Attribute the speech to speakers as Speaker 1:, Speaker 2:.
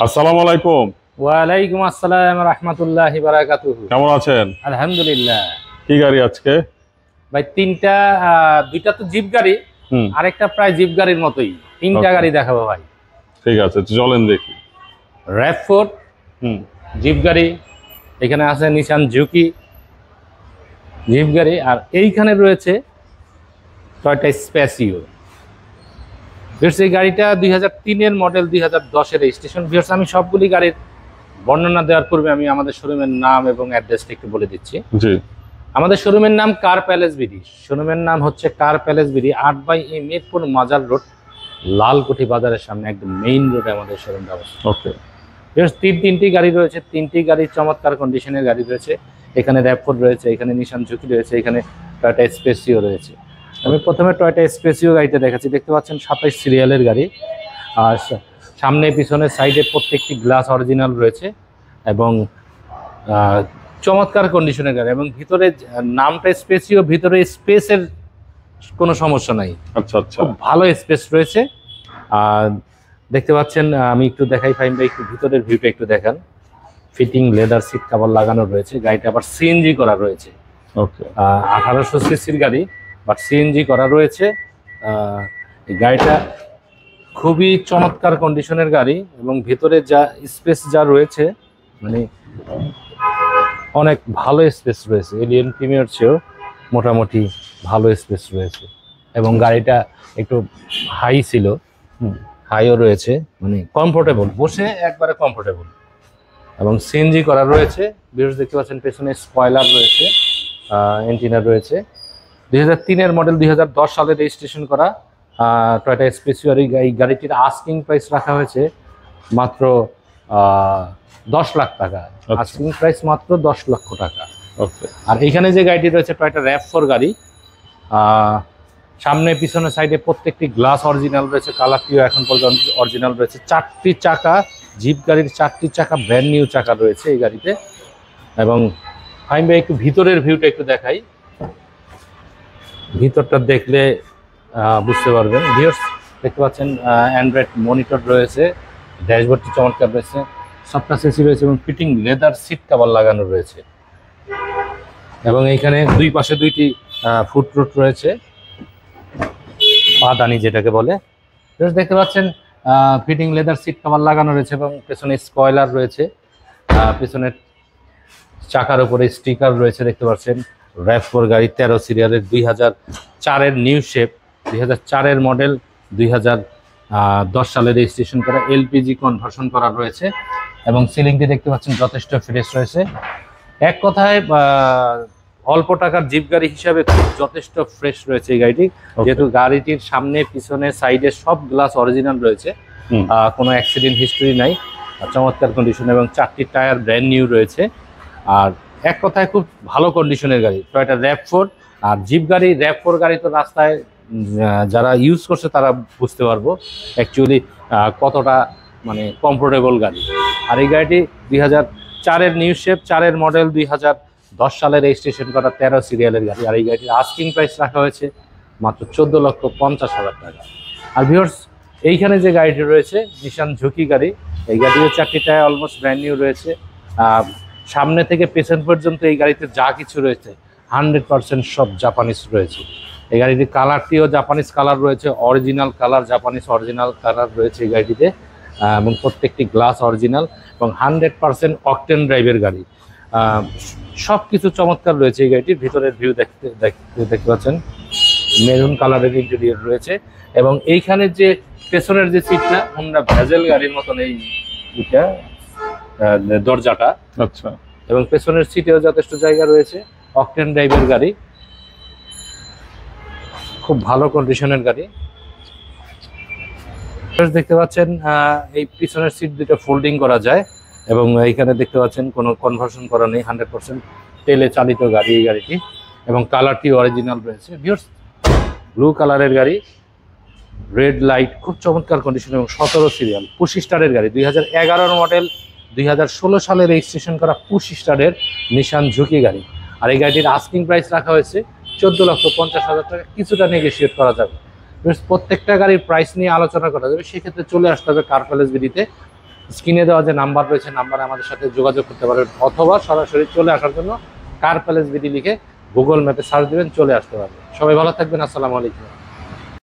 Speaker 1: আসসালামু আলাইকুম।
Speaker 2: ওয়ালাইকুম আসসালাম রাহমাতুল্লাহি বারাকাতুহু।
Speaker 1: কেমন আছেন?
Speaker 2: আলহামদুলিল্লাহ।
Speaker 1: কি গাড়ি আজকে?
Speaker 2: ভাই তিনটা, দুইটা তো জিপ গাড়ি, আরেকটা প্রায় জিপ গাড়ির মতোই। তিনটা গাড়ি দেখাবো ভাই।
Speaker 1: ঠিক আছে, চলেন দেখি।
Speaker 2: RAV4 জিপ গাড়ি, এখানে আছে নিশান জুকি জিপ গাড়ি, আর এইখানে রয়েছে টয়োটা স্প্যাসিও। ভিউয়ার্স, এই গাড়িটা 2003-এর মডেল, 2010-এর রেজিস্ট্রেশন। ভিউয়ার্স, আমি সবগুলি গাড়ির বর্ণনা দেওয়ার পূর্বে আমি আমাদের শোরুমের নাম এবং অ্যাড্রেসটা একটু বলে দিচ্ছি।
Speaker 1: জি।
Speaker 2: আমাদের শোরুমের নাম কার প্যালেস বিডি। শোরুমের নাম হচ্ছে কার প্যালেস বিডি, 8/A মিরপুর মাজার রোড, লালকুঠি বাজারের সামনে, একদম মেইন রোডে আমাদের শোরুমটা অবস্থিত।
Speaker 1: ওকে।
Speaker 2: তিনটি গাড়ি রয়েছে, তিনটি গাড়ি চমৎকার কন্ডিশনের গাড়ি রয়েছে। এখানে RAV4 রয়েছে, এখানে নিশান ঝুঁকি রয়েছে, এখানে টয়োটা স্পেসিও রয়েছে। আমি প্রথমে টয়োটা স্পেসিও গাড়িটা দেখাচ্ছি। দেখতে পাচ্ছেন 27 সিরিয়ালের গাড়ি, আর সামনে পিছনে সাইডে প্রত্যেকটি গ্লাস অরিজিনাল রয়েছে এবং চমৎকার কন্ডিশনের গাড়ি। এবং ভিতরে নামটা স্পেসিও, ভিতরে স্পেসের কোনো সমস্যা নাই।
Speaker 1: আচ্ছা আচ্ছা,
Speaker 2: খুব ভালো স্পেস রয়েছে। আর দেখতে পাচ্ছেন, আমি একটু দেখাই ফাইন ভাই, একটু ভিতরের ভিউটা একটু দেখান। ফিটিং লেদার সিট কভার লাগানো রয়েছে। গাড়িটা আবার সিএনজি করা রয়েছে।
Speaker 1: ওকে।
Speaker 2: 1800 সিসির গাড়ি, বাট সিএনজি করা রয়েছে। এই গাড়িটা খুবই চমৎকার কন্ডিশনের গাড়ি এবং ভিতরে যা স্পেস যা রয়েছে, মানে অনেক ভালো স্পেস রয়েছে। এলিয়ন প্রিমিয়ার চেয়েও মোটামুটি ভালো স্পেস রয়েছে এবং গাড়িটা একটু হাই ছিল, হাইও রয়েছে, মানে কমফোর্টেবল, বসে একবারে কমফোর্টেবল এবং সিএনজি করা রয়েছে। ভিউয়ার্স, দেখতে পাচ্ছেন পেছনে স্পয়লার রয়েছে, এন্টিনা রয়েছে। 2003-এর মডেল, 2010 সালে রেজিস্ট্রেশন করা টয়োটা স্পেসিও। এই গাড়িটির আস্কিং প্রাইস রাখা হয়েছে মাত্র 10 লাখ টাকা। আস্কিং প্রাইস মাত্র 10 লক্ষ টাকা।
Speaker 1: ওকে।
Speaker 2: আর এখানে যে গাড়িটি রয়েছে টয়োটা RAV4 গাড়ি, সামনে পিছনে সাইডে প্রত্যেকটি গ্লাস অরিজিনাল রয়েছে, কালারটিও এখন পর্যন্ত অরিজিনাল রয়েছে। 4টি চাকা, জিপ গাড়ির 4টি চাকা, ব্র্যান্ড নিউ চাকা রয়েছে এই গাড়িতে। এবং ফাইন ভাই, একটু ভিতরের ভিউটা একটু দেখাই। ভিতরটা দেখলে বুঝতে পারবেন। ভিউয়ার্স, দেখতে পাচ্ছেন অ্যান্ড্রয়েড মনিটর রয়েছে, ড্যাশবোর্ডটি চমৎকার রয়েছে, সফটওয়্যার এসি রয়েছে এবং ফিটিং লেদার সিট কভার লাগানো রয়েছে। এবং এইখানে দুই পাশে দুইটি ফুটরুট রয়েছে, পাদানি যেটাকে বলে। দেখতে পাচ্ছেন ফিটিং লেদার সিট কভার লাগানো রয়েছে এবং পেছনে স্পয়লার রয়েছে। পেছনের চাকার উপরে স্টিকার রয়েছে, দেখতে পাচ্ছেন। RAV4 গাড়ি, 13 সিরিয়ালের, 2004-এর নিউ শেপ, 2004-এর মডেল, 2010 সালে রেজিস্ট্রেশন করা, এলপিজি কনভার্সন করা রয়েছে এবং সিলিংটি দেখতে পাচ্ছেন যথেষ্ট ফ্রেশ রয়েছে। এক কথায় অল্প টাকার জিপ গাড়ি হিসাবে যথেষ্ট ফ্রেশ রয়েছে এই গাড়িটি, যেহেতু গাড়িটির সামনে পিছনে সাইডে সব গ্লাস অরিজিনাল রয়েছে, কোনো অ্যাক্সিডেন্ট হিস্টরি নাই, চমৎকার কন্ডিশন এবং 4টি টায়ার ব্র্যান্ড নিউ রয়েছে। আর এক কথায় খুব ভালো কন্ডিশনের গাড়ি টয়োটা RAV4। আর জিপ গাড়ি, RAV4 গাড়ি তো রাস্তায় যারা ইউজ করছে তারা বুঝতে পারবো অ্যাকচুয়ালি কতটা মানে কমফোর্টেবল গাড়ি। আর এই গাড়িটি 2004-এর নিউ শেপ, 4-এর মডেল, 2010 সালে রেজিস্ট্রেশন করা, 13 সিরিয়ালের গাড়ি। আর এই গাড়িটির আস্কিং প্রাইস রাখা হয়েছে মাত্র 14,50,000 টাকা। আর ভিউয়ার্স, এইখানে যে গাড়িটি রয়েছে নিশান ঝুঁকি গাড়ি, এই গাড়িও 4টি টায়ার অলমোস্ট ব্র্যান্ড নিউ রয়েছে। সামনে থেকে পেছন পর্যন্ত এই গাড়িতে যা কিছু রয়েছে 100% সব জাপানিজ রয়েছে। এই গাড়িটির কালারটিও জাপানিজ কালার রয়েছে, original colour, Japanese original colour রয়েছে এই গাড়িটিতে এবং প্রত্যেকটি গ্লাস অরিজিনাল এবং 100% অকটেন ড্রাইভের গাড়ি। সব কিছু চমৎকার রয়েছে এই গাড়িটির। ভিতরের ভিউ দেখতে পাচ্ছেন, মেরুন কালারের ইন্টেরিয়র রয়েছে এবং এইখানে যে পেছনের যে সিটটা, আমরা ভেজেল গাড়ির মতন এই দরজাটা,
Speaker 1: আচ্ছা,
Speaker 2: এবং পেছনের সিটেও যথেষ্ট জায়গা রয়েছে। অকটেন ড্রাইভের গাড়ি, খুব ভালো কন্ডিশনের গাড়ি। দেখতে পাচ্ছেন এই পিছনের সিট দুটো ফোল্ডিং করা যায় এবং এইখানে দেখতে পাচ্ছেন কোনো কনভার্সন করা নেই, 100% তেলে চালিত গাড়ি এই গাড়িটি এবং কালারটি অরিজিনাল রয়েছে। ভিউয়ার্স, ব্লু কালারের গাড়ি, রেড লাইট, খুব চমৎকার কন্ডিশন এবং 17 সিরিয়াল, 25 স্টারের গাড়ি, 2011-এর মডেল, 2016 সালে রেজিস্ট্রেশন করা 25 স্টারের নিশান ঝুঁকি গাড়ি। আর এই গাড়িটির আস্কিং প্রাইস রাখা হয়েছে 14,50,000 টাকা, কিছুটা নেগোশিয়েট করা যাবে। প্রত্যেকটা গাড়ির প্রাইস নিয়ে আলোচনা করা যাবে, সেক্ষেত্রে চলে আসতে হবে কার প্যালেস বিডিতে। স্ক্রিনে দেওয়া যে নাম্বার রয়েছে নাম্বারে আমাদের সাথে যোগাযোগ করতে পারবেন, অথবা সরাসরি চলে আসার জন্য কার প্যালেস বিডি লিখে গুগল ম্যাপে সার্চ দিবেন, চলে আসতে পারবেন। সবাই ভালো থাকবেন, আসসালামু আলাইকুম।